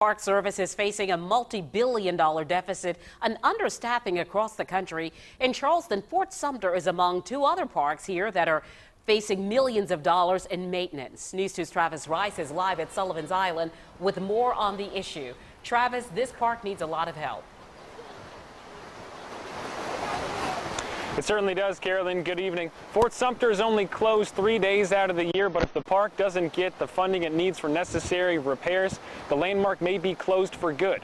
Park Service is facing a multi-billion-dollar deficit and understaffing across the country. In Charleston, Fort Sumter is among two other parks here that are facing millions of dollars in maintenance. News 2's Travis Rice is live at Sullivan's Island with more on the issue. Travis, this park needs a lot of help. It certainly does, Carolyn. Good evening. Fort Sumter is only closed 3 days out of the year, but if the park doesn't get the funding it needs for necessary repairs, the landmark may be closed for good.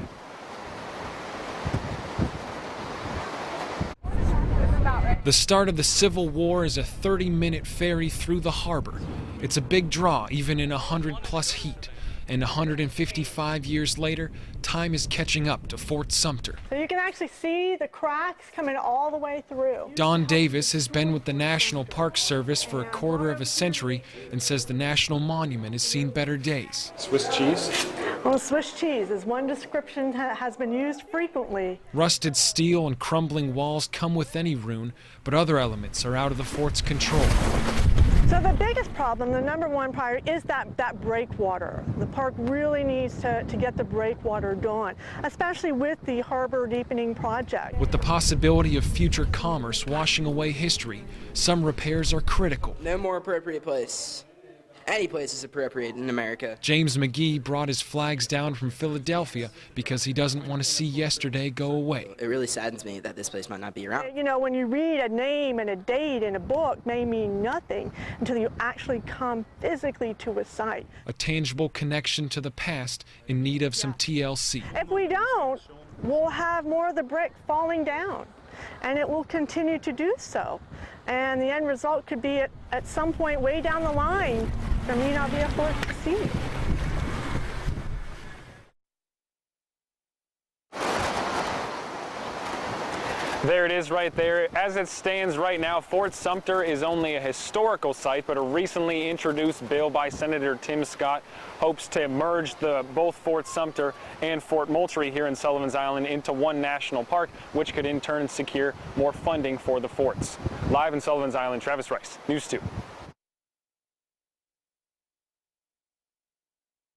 The start of the Civil War is a 30-minute ferry through the harbor. It's a big draw, even in 100-plus heat. And 155 years later, time is catching up to Fort Sumter. So you can actually see the cracks coming all the way through. Don Davis has been with the National Park Service for a quarter of a century and says the National Monument has seen better days. Swiss cheese? Well, Swiss cheese is one description that has been used frequently. Rusted steel and crumbling walls come with any ruin, but other elements are out of the fort's control. So the biggest problem, the number one priority, is that breakwater. The park really needs to get the breakwater done, especially with the harbor deepening project. With the possibility of future commerce washing away history, some repairs are critical. No more appropriate place. Any place is appropriate in America. James McGee brought his flags down from Philadelphia because he doesn't want to see yesterday go away. It really saddens me that this place might not be around. You know, when you read a name and a date in a book may mean nothing until you actually come physically to a site. A tangible connection to the past in need of some TLC. If we don't, we'll have more of the brick falling down, and it will continue to do so. And the end result could be at some point way down the line, there may not be a fort to see. There it is right there. As it stands right now, Fort Sumter is only a historical site, but a recently introduced bill by Senator Tim Scott hopes to merge both Fort Sumter and Fort Moultrie here in Sullivan's Island into one national park, which could in turn secure more funding for the forts. Live in Sullivan's Island, Travis Rice, News 2.